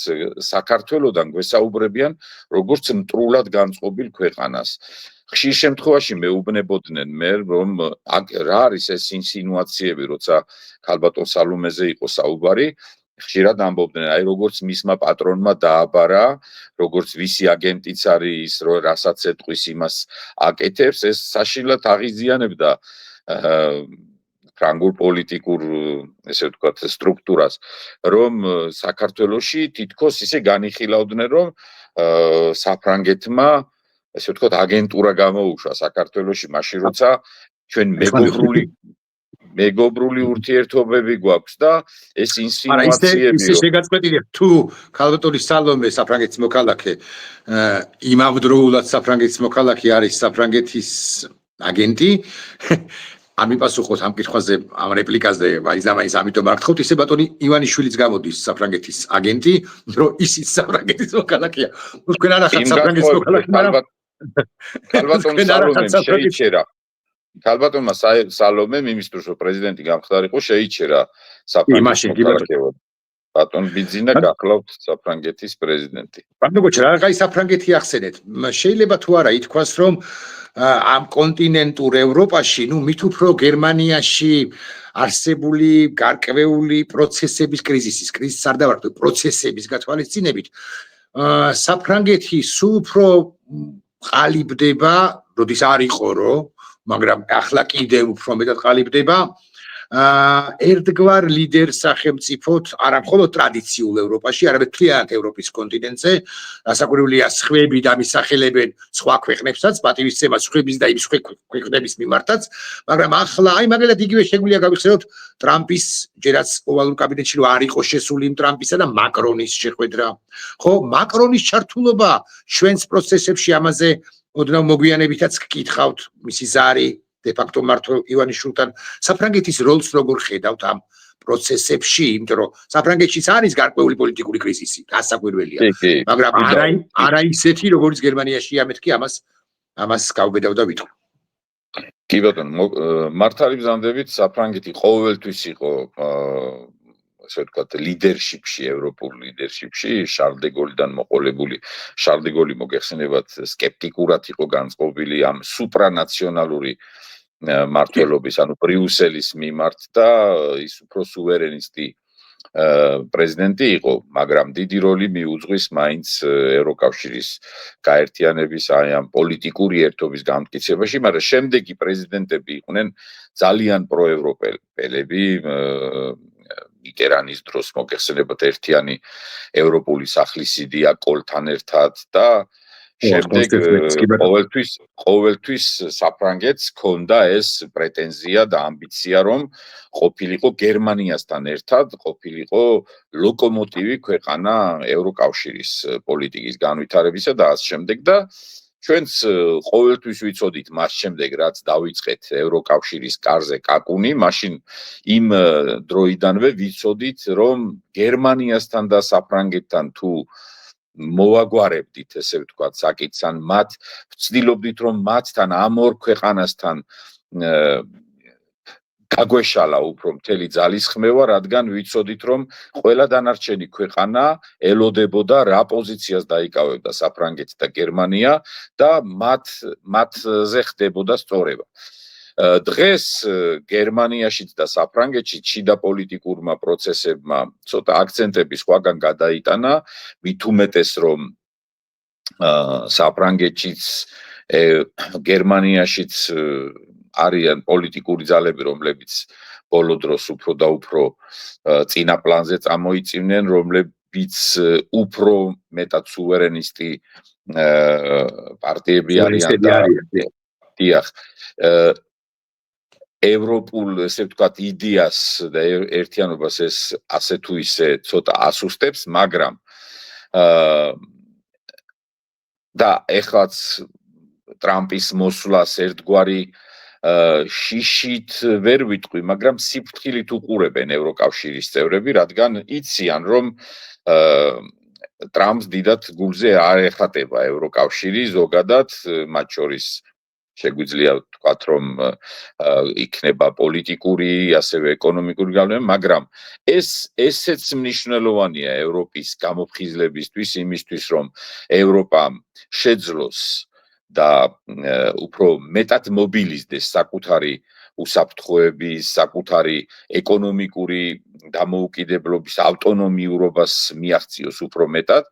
საქართველოდან გვესაუბრებიან როგორც მტრულად განწყობილ ქვეყანას. ხშირ შემთხვევაში მეუბნებოდნენ მე, რომ რა არის ეს ინსინუაციები, როცა ქალბატონ სალომეზე იყო საუბარი, ხშირად ამბობდნენ, აი როგორც მისმა პატრონმა დააბარა, როგორც ვისი აგენტიც არის, რასაც ეტყვის იმას აკეთებს, ეს საშინლად აღიზიანებდა ფრანგულ პოლიტიკურ, ესე ვთქვათ, სტრუქტურას, რომ საქართველოში თითქოს ისე განიხილავდნენ, რომ საფრანგეთმა, ესე ვთქვათ, აგენტურა გამოუშვა საქართველოში, მაშინ როცა ჩვენ მეგობრული ურთიერთობები გვაქვს და ეს ინსინუაციები ისე შეგაწყვეტილია თუ ქალბატონი სალომე საფრანგეთის მოქალაქე იმავდროულად საფრანგეთის მოქალაქე არის საფრანგეთის აგენტი ამიპასუხოთ ამ კითხვაზე, ამ რეპლიკაზე, მაინც ამიტომ არ გთხოვთ, ისე ბატონი ივანიშვილიც გამოდის საფრანგეთის აგენტი, რომ ისიც საფრანგეთის მოქალაქეა. თქვენ არ ახართ საფრანგეთის მოქალაქე, მაგრამ ქალბატონ სალომემ შეიჩერა. ქალბატონმა სალომემ იმისთვის, რომ პრეზიდენტი გამხდარიყო, შეიჩერა საფრანგეთის მოქალაქეობა. ბატონ ბიძინა გახლავთ საფრანგეთის პრეზიდენტი. ბატონო, რაღაცა საფრანგეთი ახსენეთ. შეიძლება თუ არა ითქვას, რომ ამ კონტინენტურ ევროპაში, მით უფრო გერმანიაში არსებული გარკვეული პროცესების კრიზისის არ დავარქვი, პროცესების გათვალისწინებით, საფრანგეთი სულ უფრო ყალიბდება, როდის არ იყო რო, მაგრამ ახლა კიდევ უფრო მეტად ყალიბდება. ერთგვარ ლიდერ სახელმწიფოთ არა მხოლოდ ტრადიციულ ევროპაში, არამედ მთლიანად ევროპის კონტინენტზე, რასაკვირველია, სხვები დამისახელებენ სხვა ქვეყნებსაც, პატივისცემას სხვების და იმ სხვა ქვეყნების მიმართაც, მაგრამ ახლა აი მაგალითად იგივე შეგვიძლია გავიხსენოთ ტრამპის, ჯერაც ოვალურ კაბინეტში რომ არ იყო შესული იმ ტრამპისა და მაკრონის შეხვედრა. ხო, მაკრონის ჩართულობა ჩვენს პროცესებში ამაზე ოდნავ მოგვიანებითაც გკითხავთ, მისი ზარი დე-ფაქტო მართლ ივანიშვილთან საფრანგეთის როლს როგორ ხედავთ ამ პროცესებში, იმიტომ რომ საფრანგეთშიც არის გარკვეული პოლიტიკური კრიზისი, გასაკვირველია, მაგრამ არა ისეთი, როგორც გერმანიაშია, მეთქი ამას გავბედავ და ვიტყვი. კი ბატონო, მართალი ბრძანდებით საფრანგეთი ყოველთვის იყო ასე ვთქვათ, ლიდერშიპში, ევროპულ ლიდერშიპში, შარლ დე გოლიდან მოყოლებული. შარლ დე გოლი მოგეხსენებათ, სკეპტიკურად იყო განწყობილი ამ სუპრანაციონალური მართლობის, ანუ ბრიუსელის მიმართ და ის უფრო სუვერენისტი პრეზიდენტი იყო, მაგრამ დიდი როლი მიუძღვის მაინც ევროკავშირის გაერთიანების აი ამ პოლიტიკური ერთობის განმტკიცებაში, მაგრამ შემდეგი პრეზიდენტები იყვნენ ძალიან პროევროპელები, მიტერანის დროს მოგეხსენებათ ერთიანი ევროპული სახლისიდია კოლთან ერთად და შემდეგ ყოველთვის საფრანგეთს ჰქონდა ეს პრეტენზია და ამბიცია, რომ ყოფილიყო გერმანიასთან ერთად, ყოფილიყო ლოკომოტივი ქვეყანა ევროკავშირის პოლიტიკის განვითარებისა და ამ შემდეგ და ჩვენც ყოველთვის ვიცოდით მას შემდეგ, რაც დავიწყეთ ევროკავშირის კარზე კაკუნი, მაშინ იმ დროიდანვე ვიცოდით, რომ გერმანიასთან და საფრანგეთთან თუ მოვაგვარებდით, ესე ვთქვათ, საკითხს, ან მათ ვცდილობდით, რომ მათთან ამ ორ ქვეყანასთან გაგვეშალა უფრო მთელი ძალისხმევა, რადგან ვიცოდით, რომ ყველა დანარჩენი ქვეყანა ელოდებოდა რა პოზიციას დაიკავებდა საფრანგეთი და გერმანია და მათზე ხდებოდა სწორება. დღეს გერმანიაშიც და საფრანგეთშიც შიდა პოლიტიკურმა პროცესებმა ცოტა აქცენტები სხვაგან გადაიტანა, მით უმეტეს რომ საფრანგეთშიც გერმანიაშიც არიან პოლიტიკური ძალები, რომლებიც ბოლო დროს უფრო და უფრო წინა პლანზე წამოიწივნენ, რომლებიც უფრო მეტად სუვერენისტი პარტიები არიან და დიახ ევროპულ, ესე ვთქვათ, იდეას და ერთიანობას ეს ასე თუ ისე ცოტა ასუსტებს, მაგრამ და ეხლაც ტრამპის მოსვლას ერთგვარი შიშით ვერ ვიტყვი, მაგრამ სიფრთხილით უყურებენ ევროკავშირის წევრები, რადგან იციან, რომ ტრამპს დიდად გულზე არ ეხატება ევროკავშირი ზოგადად, მათ შორის შეგვიძლია ვთქვათ, რომ იქნება პოლიტიკური, ასევე ეკონომიკური გავლენა, მაგრამ ესეც მნიშვნელოვანია ევროპის გამოფხიზლებისთვის, იმისთვის, რომ ევროპა შეძლოს და უფრო მეტად მობილიზდეს საკუთარი უსაფრთხოების, საკუთარი ეკონომიკური დამოუკიდებლობის, ავტონომიურობას მიაღწიოს უფრო მეტად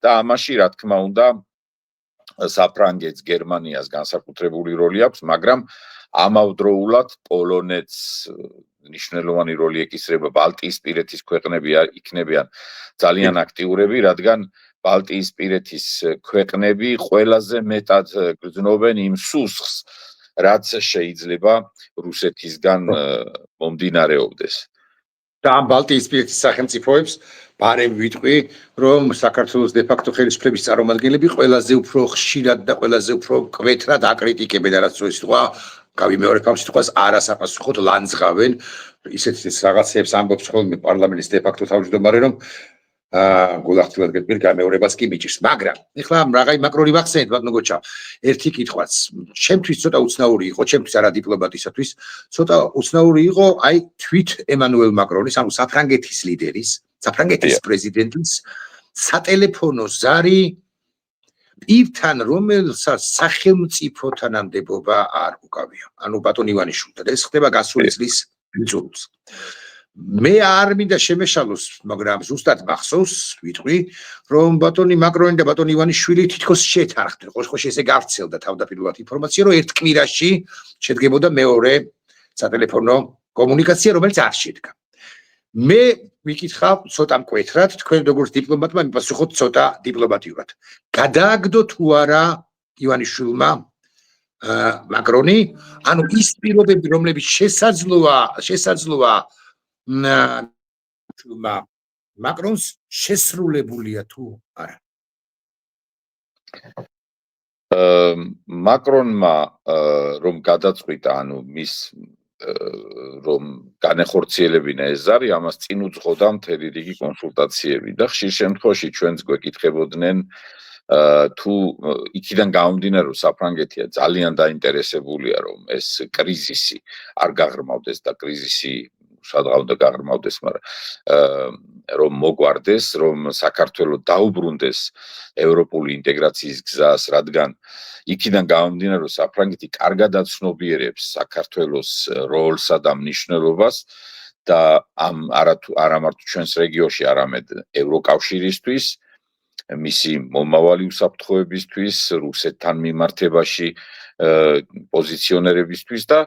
და ამაში, რა თქმა უნდა, საფრანგეთს, გერმანიას განსაკუთრებული როლი აქვს, მაგრამ ამავდროულად პოლონეთს მნიშვნელოვანი როლი ეკისრება, ბალტიისპირეთის ქვეყნები იქნებიან ძალიან აქტიურები, რადგან ბალტიისპირეთის ქვეყნები ყველაზე მეტად გრძნობენ იმ სუსხს, რაც შეიძლება რუსეთისგან მომდინარეობდეს. და ამ ბალტიისპირეთის სახელმწიფოებს ბარემ ვიტყვი, რომ საქართველოს დე-ფაქტო ხელისუფლების წარმომადგენლები ყველაზე უფრო ხშირად და ყველაზე უფრო კვეთრად აკრიტიკებენ, რაც ის თქვა, გავიმეორებ ამ სიტყვას, არასაპასუხოდ ლანძღავენ ისეთ რაღაცებს ამბობს ხოლმე პარლამენტის დე-ფაქტო თავმჯდომარე, რომ გულახდილად გეტყვი, გამეორებას კი მიჭირს, მაგრამ ეხლა რაღაცა მაკრონი ვახსენეთ, ბატონო გოჩა, ერთი კითხვაც, ჩემთვის ცოტა უცნაური იყო, ჩემთვის არა დიპლომატისათვის, ცოტა უცნაური იყო, აი თვით ემანუელ მაკრონის, ანუ საფრანგეთის ლიდერის, საფრანგეთის პრეზიდენტის სატელეფონო ზარი პირთან, რომელსაც სახელმწიფო თანამდებობა არ უკავია, ანუ ბატონ ივანიშვილთან, ეს ხდება გასული წლის ბიძულს. მე არ მინდა შემეშალოს, მაგრამ ზუსტად მახსოვს, ვიტყვი, რომ ბატონი მაკრონი და ბატონი ივანიშვილი თითქოს შეთანხმდნენ, ხო ესე გავრცელდა თავდაპირველად ინფორმაცია, რომ ერთ კვირაში შედგებოდა მეორე სატელეფონო კომუნიკაცია, რომელიც არ შედგა. მე ვიკითხავ ცოტა მკვეთრად, თქვენ როგორც დიპლომატმა მიპასუხოთ ცოტა დიპლომატიურად. გადააგდო თუ არა ივანიშვილმა მაკრონი, ანუ ის პირობები, რომლებიც შესაძლოა მაკრონს შესრულებულია თუ არა? მაკრონმა რომ გადაწყვიტა, ანუ მის რომ განეხორციელებინა ეს ზარი, ამას წინ უძღოდა მთელი რიგი კონსულტაციები და ხშირ შემთხვევაში ჩვენც გვეკითხებოდნენ თუ იქიდან გამომდინარე, რომ საფრანგეთია ძალიან დაინტერესებულია, რომ ეს კრიზისი არ გაღრმავდეს და კრიზისი სადღაც უნდა გაღრმავდეს, მაგრამ რომ მოგვარდეს, რომ საქართველოს დაუბრუნდეს ევროპული ინტეგრაციის გზას, რადგან იქიდან გამომდინარე, რომ საფრანგეთი კარგადაც ცნობიერებს საქართველოს როლსა და მნიშვნელობას და არა მარტო ჩვენს რეგიონში, არამედ ევროკავშირისთვის, მისი მომავალი უსაფრთხოებისთვის, რუსეთთან მიმართებაში პოზიციონერებისთვის და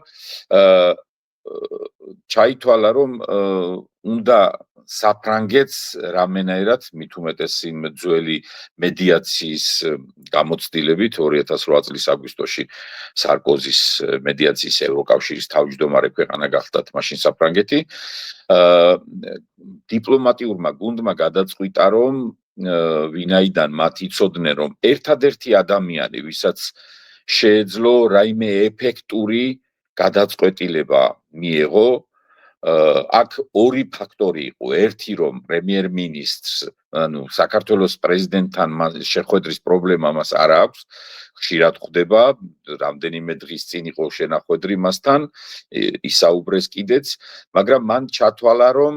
ჩაითვალა, რომ უნდა საფრანგეთს რამენაირად მით უმეტეს იმ ძველი მედიაციის გამოცდილებით 2008 წლის აგვისტოში სარკოზის მედიაციის ევროკავშირის თავმჯდომარე ქვეყანა გახდათ მაშინ საფრანგეთი. დიპლომატიურმა გუნდმა გადაწყვიტა, რომ ვინაიდან მათ იცოდნენ, რომ ერთადერთი ადამიანი, ვისაც შეეძლო რაიმე ეფექტური გადაწყვეტილება მიეღო, აქ ორი ფაქტორი იყო. ერთი, რომ პრემიერ-მინისტრს, ანუ საქართველოს პრეზიდენტთან შეხვედრის პრობლემა მას არ აქვს, ხშირად ხვდება, რამდენიმე დღის წინ იყო შენახვედრი მასთან, ისაუბრეს კიდეც, მაგრამ მან ჩათვალა, რომ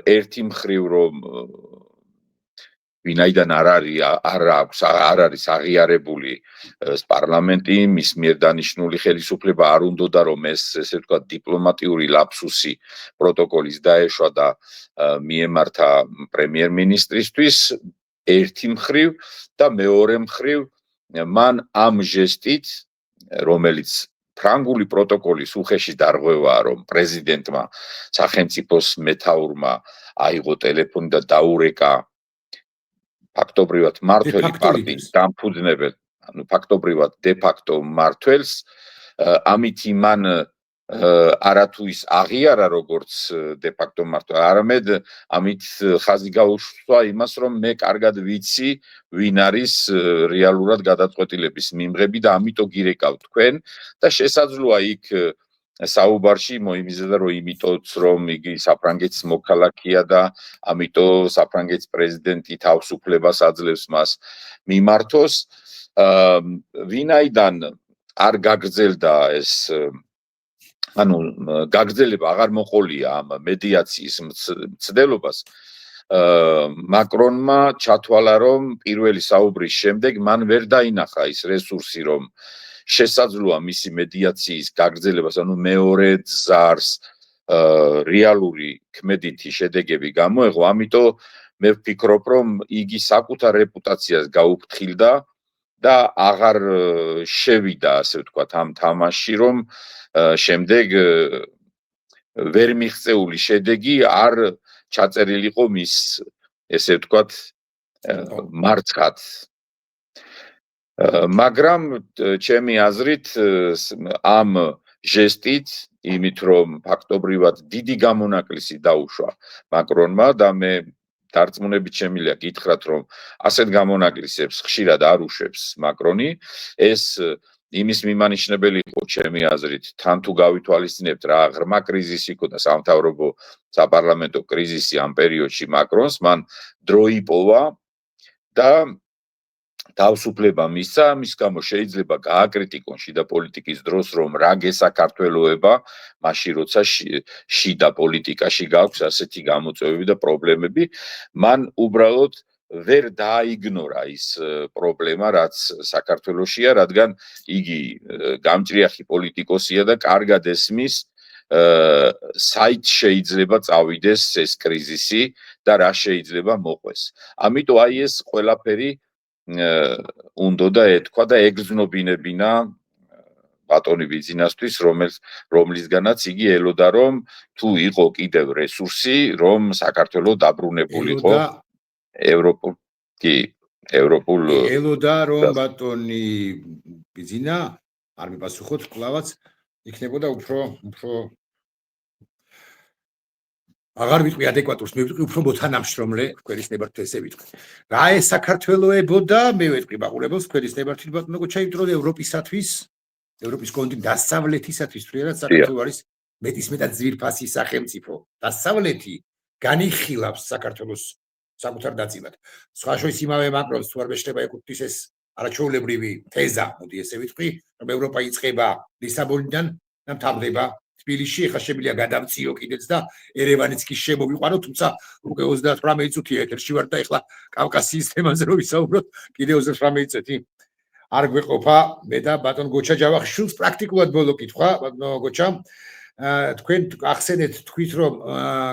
ერთი მხრივ, რომ ვინაიდან არ არის აღიარებული პარლამენტი, მის მიერ დანიშნული ხელისუფლება არ უნდოდა რომ ეს ესე ვთქვათ დიპლომატიური ლაფსუსი პროტოკოლის დაეშვა და მიემართა პრემიერ-მინისტრისთვის ერთი მხრივ და მეორე მხრივ მან ამ ჟესტით, რომელიც ფრანგული პროტოკოლის უხეში დარღვევაა, რომ პრეზიდენტმა სახელმწიფოს მეთაურმა აიღო ტელეფონი და დაურეკა ფაქტობრივად მართველი პარტიის დამფუძნებელ, ანუ ფაქტობრივად დე-ფაქტო მმართველს, ამით მან არათუ ის აღიარა როგორც დე-ფაქტო მმართველი, არამედ ამით ხაზი გაუშვა იმას, რომ მე კარგად ვიცი, ვინ არის რეალურად გადაწყვეტილების მიმღები და ამიტომ გირეკავ თქვენ და შესაძლოა იქ საუბარში მოიმიზედა რომ იმიტოც რომ იგი საფრანგეთის მოქალაქეა და ამიტომ საფრანგეთის პრეზიდენტი თავისუფლებას აძლევს მას მიმართოს ვინაიდან არ გაგრძელდა ეს ანუ გაგრძელება აღარ მოყოლია ამ მედიაციის მცდელობას მაკრონმა ჩათვალა რომ პირველი საუბრის შემდეგ მან ვერ დაინახა ის რესურსი რომ შესაძლოა მისი მედიაციის გაგრძელებას, ანუ მეორე ზარს რეალური ქმედითი შედეგები გამოეღო, ამიტომ მე ვფიქრობ, რომ იგი საკუთარ რეპუტაციას გაუფრთხილდა და აღარ შევიდა, ასე ვთქვათ, ამ თამაშში, რომ შემდეგ ვერ მიღწეული შედეგი არ ჩაწერილიყო მის, ესე ვთქვათ, მარცხად. მაგრამ ჩემი აზრით ამ ჟესტით იმით რომ ფაქტობრივად დიდი გამონაკლისი დაუშვა მაკრონმა და მე დარწმუნებით შემიძლია გითხრათ რომ ასეთ გამონაკლისებს ხშირად არ უშვებს მაკრონი ეს იმის მიმანიშნებელი იყო ჩემი აზრით თან თუ გავითვალისწინებთ რა ღრმა კრიზისი იყო და სამთავრობო საპარლამენტო კრიზისი ამ პერიოდში მაკრონს მან დრო იპოვა და თავისუფლება მისცა, მის გამო შეიძლება გააკრიტიკონ შიდა პოლიტიკის დროს, რომ რა გესაქართველოება, მაშინ როცა შიდა პოლიტიკაში გაქვს ასეთი გამოწვევები და პრობლემები, მან უბრალოდ ვერ დააიგნორა ის პრობლემა, რაც საქართველოშია, რადგან იგი გამჭრიახი პოლიტიკოსია და კარგად ესმის საით შეიძლება წავიდეს ეს კრიზისი და რა შეიძლება მოყვეს. ამიტომ აი ეს ყველაფერი უნდა ეთქვა და ეგრძნობინებინა ბატონი ბიზნესთვის რომლისგანაც იგი ელოდა რომ თუ იყო კიდევ რესურსი რომ საქართველოს დაბრუნებულიყო ევროპულ ელოდა რომ ბატონი ბიზნა არ მიპასუხოთ კლავაც იქნებოდა უფრო აღარ ვიტყვი ადეკვატურს, მე ვიტყვი უფრო მოთანამშრომლე თქვენის ნებართვით ესე ვიტყვი. რა ეს საქართველოებოდა, მე ვიტყვი მაყურებელს თქვენის ნებართვით ბატონო გოჩა, იმიტომ რომ ევროპისათვის, ევროპის კონტინენტ დასავლეთისათვის თვრიალად საქართველო არის მეტისმეტად ძვირფასი სახელმწიფო. დასავლეთი განიხილავს საქართველოს საკუთარ დაწილად. სხვა შორის იმავე მაკრონს თუ არ მეშლება ეკუთვნის ეს არაჩვეულებრივი თეზა, მოდი ესე ვიტყვი, რომ ევროპა იწყება ლისაბონიდან და მთავრდება თბილისში ახლა შემიძლია გადამწიო კიდეც და ერევანიც კი შემოვიყვანო, თუმცა უკვე 38 წუთია ეთერში ვარ და ახლა კავკასიის თემაზე რო ვისაუბროთ, კიდე 38 წუთი არ გვეყოფა. მე და ბატონ გოჩა ჯავახიშვილს პრაქტიკულად ბოლო კითხვა, ბატონო გოჩა, თქვენ ახსენეთ თქვით რომ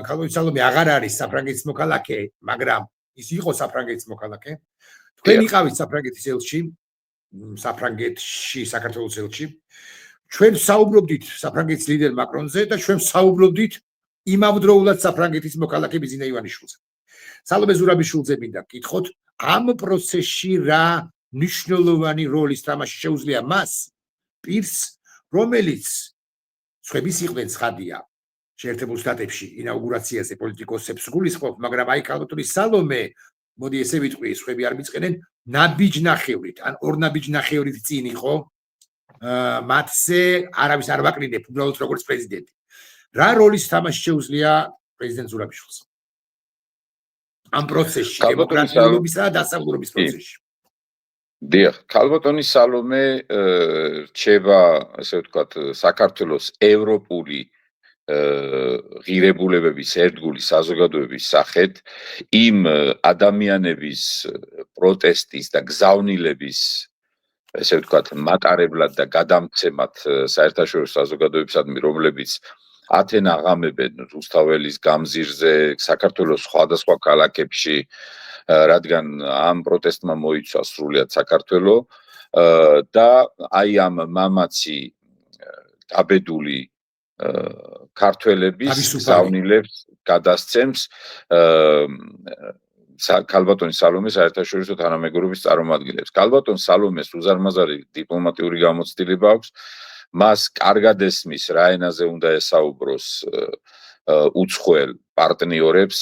ქალბატონი სალომე აღარ არის საფრანგეთის მოქალაქე, მაგრამ ის იყო საფრანგეთის მოქალაქე. თქვენ იყავით საფრანგეთის ელჩი, საფრანგეთში, საქართველოს ელჩი. ჩვენ საუბრობდით საფრანგეთის ლიდერ მაკრონზე და ჩვენ საუბრობდით იმავდროულად საფრანგეთის მოქალაქე ბიზნა ივანიშვილზე. სალომე ზურაბიშვილზე მინდა გკითხოთ, ამ პროცესში რა მნიშვნელოვანი როლის თამაში შეუძლია მას პირს, რომელიც სხვების იყვნენ ცხადია შეერთებულ შტატებში ინაუგურაციაზე პოლიტიკოსებს გულისხმობ, მაგრამ აი ქალბატონი სალომე, მოდი ესე ვიტყვი, სხვები არ მიწყენენ, ნაბიჯნახევრით, ან ორ ნაბიჯნახევრით წინ იყო მათზე არავის არ ვაკრინებ უბრალოდ როგორც პრეზიდენტი. რა როლის თამაში შეუძლია პრეზიდენტ ზურაბიშვილს ამ პროცესში, დემოკრატიულობისა და დასავლურობის პროცესში? დიახ, ქალბატონი სალომე რჩება, ასე ვთქვათ, საქართველოს ევროპული ღირებულებების ერთგული საზოგადოების სახით იმ ადამიანების პროტესტის და გზავნილების ესე ვთქვათ მატარებლად და გადამცემად საერთაშორისო საზოგადოებისადმი რომლებიც ათენ აღამებენ რუსთაველის გამზირზე საქართველოს სხვადასხვა ქალაქებში რადგან ამ პროტესტმა მოიცვა სრულიად საქართველო და აი ამ მამაცი დაბედული ქართველების გზავნილებს გადასცემს ქალბატონი სალომე საერთაშორისო თანამეგობრობის წარმომადგენლებს. ქალბატონ სალომეს უზარმაზარი დიპლომატიური გამოცდილება აქვს. მას კარგად ესმის რა ენაზე უნდა ესაუბროს უცხოელ პარტნიორებს,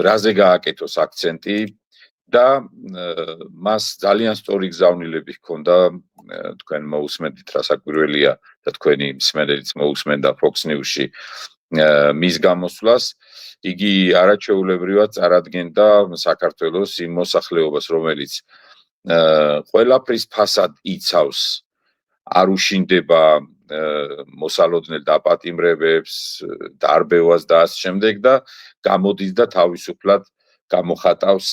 რაზე გააკეთოს აქცენტი და მას ძალიან სწორი გზავნილები ჰქონდა თქვენ მოусმენთ რა საკვირველია და თქვენი მსმენელიც მოусმენდა Fox News-ში მის გამოსვლას იგი არაჩვეულებრივად წარადგენდა საქართველოს იმ მოსახლეობას რომელიც ყველაფრის ფასად იცავს არ უშინდება მოსალოდნელ დაპატიმრებებს დარბევას და ამ შემდეგ და გამოდის და თავისუფლად გამოხატავს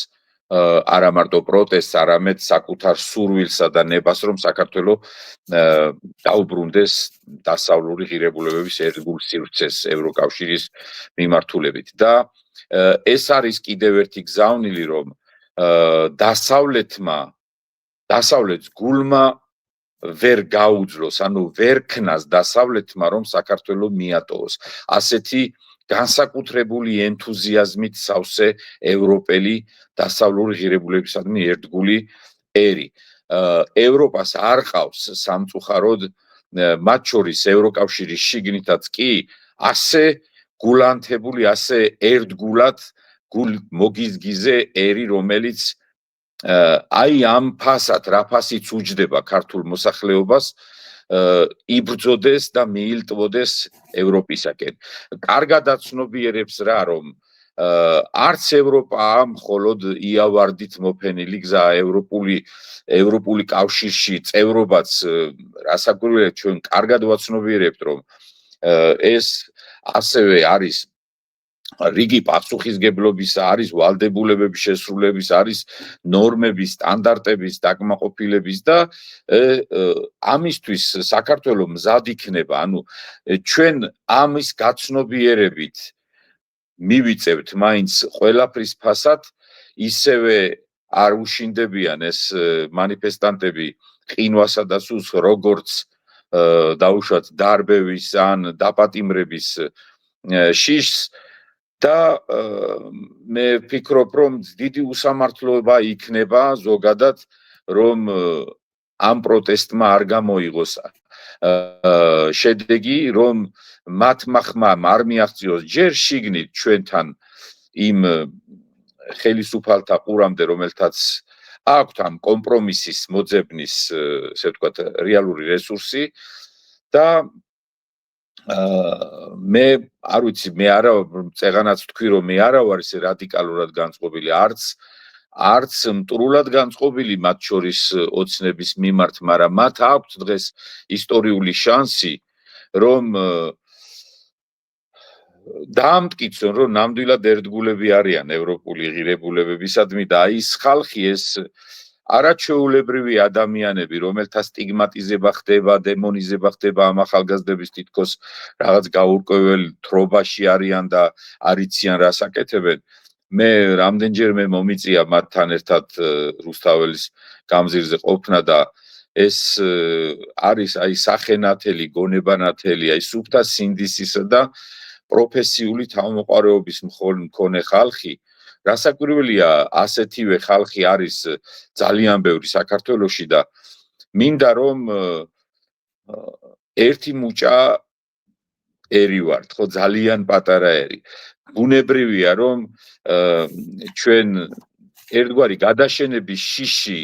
არა მარტო პროტესტს, არამედ საკუთარ სურვილსა და ნებას, რომ საქართველო დაუბრუნდეს დასავლური ღირებულებების ერთგულ სივრცეს ევროკავშირის მიმართულებით. და ეს არის კიდევ ერთი გზავნილი, რომ დასავლეთს გულმა ვერ გაუძლოს, ანუ ვერ ქნას დასავლეთმა, რომ საქართველო მიატოვოს. ასეთი განსაკუთრებული ენთუზიაზმით სავსე ევროპელი დასავლური ღირებულებისადმი ერთგული ერი. ევროპას არ ყავს სამწუხაროდ მათ შორის ევროკავშირის შიგნითაც კი ასე გულანთებული, ასე ერთგულად გულ მოგიზგიზე ერი, რომელიც აი ამ ფასად რა ფასიც უჯდება ქართულ მოსახლეობას იბრძოდეს და მიილტვოდეს ევროპისაკენ. კარგადაც ცნობიერებს რა, რომ არც ევროპაა მხოლოდ იავარდით მოფენილი გზა ევროპული კავშირში წევრობაც რასაკვირველია ჩვენ კარგად ვაცნობიერებთ, რომ ეს ასევე არის რიგი პასუხისგებლობის არის ვალდებულებების შესრულების არის ნორმების სტანდარტების დაკმაყოფილების და ამისთვის საქართველო მზად იქნება ანუ ჩვენ ამის გაცნობიერებით მივიწევთ მაინც ყველაფრის ფასად ისევე არ უშინდებიან ეს მანიფესტანტები ყინვასა და სულს როგორც დაუშვათ დარბევის ან დაპატიმრების შიშს და მე ვფიქრობ, რომ დიდი უსამართლობა იქნება ზოგადად, რომ ამ პროტესტმა არ გამოიღოს შედეგი, რომ მათმა ხმამ არ მიაღწიოს ჯერ შიგნით ჩვენთან იმ ხელისუფალთა ყურამდე, რომელთაც აქვთ ამ კომპრომისის მოძებნის, ესე ვთქვათ, რეალური რესურსი და მე არ ვიცი მე არა წეღანაც თქვი რომ მე არა ვარ ისე რადიკალურად განწყობილი არც მტრულად განწყობილი მათ შორის ოცნების მიმართ, მაგრამ მათ აქვთ დღეს ისტორიული შანსი რომ დაამტკიცონ რომ ნამდვილად ერთგულები არიან ევროპული ღირებულებებისადმი და აი ეს ხალხი ეს არაჩვეულებრივი ადამიანები, რომელთა სტიგმატიზება ხდება, დემონიზება ხდება ამ ახალგაზრდების თითქოს რაღაც გაურკვეველ თრობაში არიან და არიციან რას აკეთებენ. მე რამდენჯერმე მომიწია მათთან ერთად რუსთაველის გამზირზე ყოფნა და ეს არის აი სახენათელი, გონებანათელი, აი სუფთა სინდისისა და პროფესიული თავმოყარეობის მქონე ხალხი რასაკვირველია ასეთივე ხალხი არის ძალიან ბევრი საქართველოში და მინდა რომ ერთი მუჭა ერი ვართ, ხო ძალიან პატარა ერი. ბუნებრივია რომ ჩვენ ერთგვარი გადაშენების შიში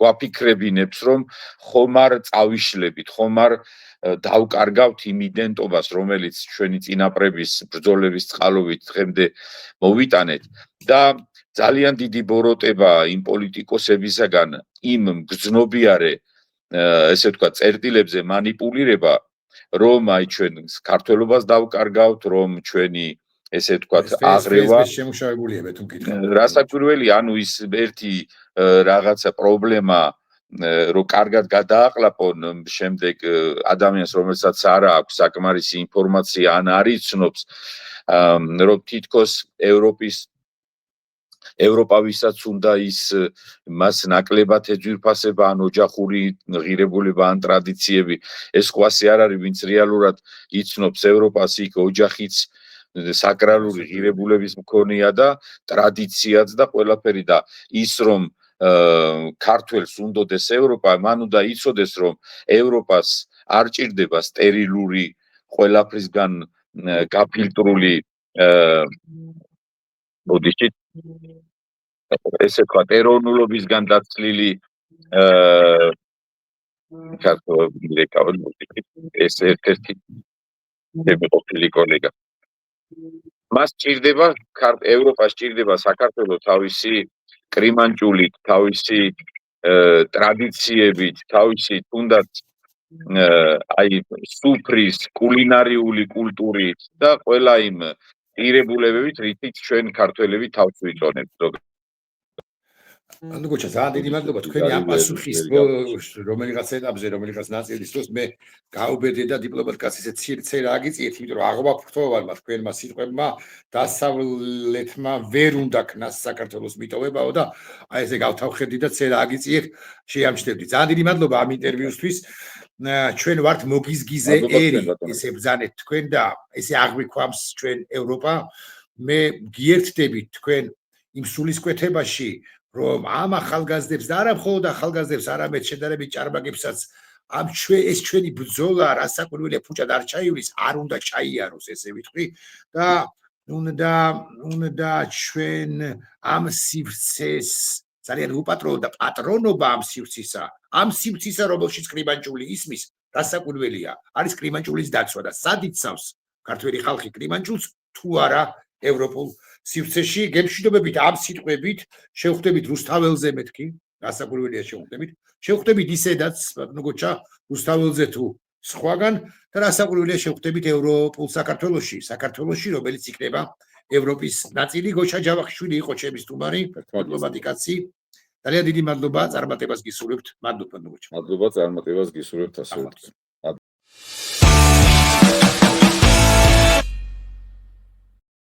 გვაფიქრებინებს რომ ხომ არ წავიშლებით, ხომ არ დავკარგავთ იმ იდენტობას, რომელიც ჩვენი წინაპრების ბრძოლების წყალობით დღემდე მოვიტანეთ და ძალიან დიდი ბოროტება იმ პოლიტიკოსებისაგან იმ გრძნობიარე, ესე ვთქვათ, წერტილებზე მანიპულირება, რომ აი ჩვენ ქართველობას დავკარგავთ, რომ ჩვენი ესე ვთქვათ აღრევა შემუშავებულიებთ თუ მკითხავთ. რასაკვირველი, ანუ ის ერთი რაღაცა პრობლემა რომ კარგად გადააყლაპონ შემდეგ ადამიანს, რომელსაც არ აქვს საკმარისი ინფორმაცია ან არ იცნობს, რომ თითქოს ევროპა ვისაც უნდა ის მას ნაკლებად ეძვირფასება ან ოჯახური ღირებულება ან ტრადიციები, ეს ყვასი არ არის, ვინც რეალურად იცნობს ევროპას, იქ ოჯახიც საკრალური ღირებულების მქონეა და ტრადიციაც და ყველაფერი და ის რომ ქართველს უნდოდეს ევროპა, მან უნდა იცოდეს რომ ევროპას არ ჭირდება სტერილური ყველაფრისგან გაფილტრული ბოდიშით ესე ვთქვათ ეროვნულობისგან დაცლილი ეს ერთ-ერთი ყოფილი კოლეგა მას ჭირდება ევროპას ჭირდება საქართველოს თავისი კრიმანჭულით, თავისი ტრადიციებით, თავისი თუნდაც აი სუფრის კულინარიული კულტურით და ყველა იმ ღირებულებებით, რითიც ჩვენ ქართველები თავს ვიწონებთ. ანუ გოჩა ძალიან დიდი მადლობა თქვენი ამ პასუხის რომელიღაც ეტაპზე, რომელიღაც ნაწილის დროს მე გაუბედე და დიპლომატ კაცს ესე ცირცე რა აგიწიეთ, იმიტომ რომ აღმაფრთოვანმა თქვენმა სიტყვებმა დასავლეთმა ვერ უნდა ქნას საქართველოს მიტოვებაო და აი ესე გავთავხედი და წერა აგიწიეთ, შეამჩნევდი. ძალიან დიდი მადლობა ამ ინტერვიუსთვის. ჩვენ ვართ მოგიზგიზე ერი, ესე ბრძანეთ თქვენ და ესე აღვიქვამს ჩვენ ევროპა. მე გიერთდებით თქვენ იმ სულისკვეთებაში რომ ამ ახალგაზრდებს და არა მხოლოდ ახალგაზრდებს, არამედ შედარებით ჭარბაგებსაც ამ ეს ჩვენი ბრძოლა რასაკვირველია ფუჭად არ ჩაივლის, არ უნდა ჩაიაროს, ესე ვიტყვი და უნდა ჩვენ ამ სივრცეს ძალიან უპატრონო და პატრონობა ამ სივრცისა, რომელშიც კრიმანჭული ისმის, რასაკვირველია, არის კრიმანჭულის დაცვა და სად იცავს ქართველი ხალხი კრიმანჭულს თუ არა ევროპულ სივრცეში. გემშვიდობებით ამ სიტყვებით შევხვდებით რუსთაველზე მეთქი, რასაკვირველია შევხვდებით ისედაც ბატონო გოჩა რუსთაველზე თუ სხვაგან და რასაკვირველია შევხვდებით ევროპულ საქართველოში, რომელიც იქნება ევროპის ნაწილი. გოჩა ჯავახიშვილი იყო ჩემი სტუმარი, დიპლომატი კაცი. ძალიან დიდი მადლობა, წარმატებას გისურვებთ. მადლობა ბატონო გოჩა. მადლობა, წარმატებას გისურვებთ ასევე.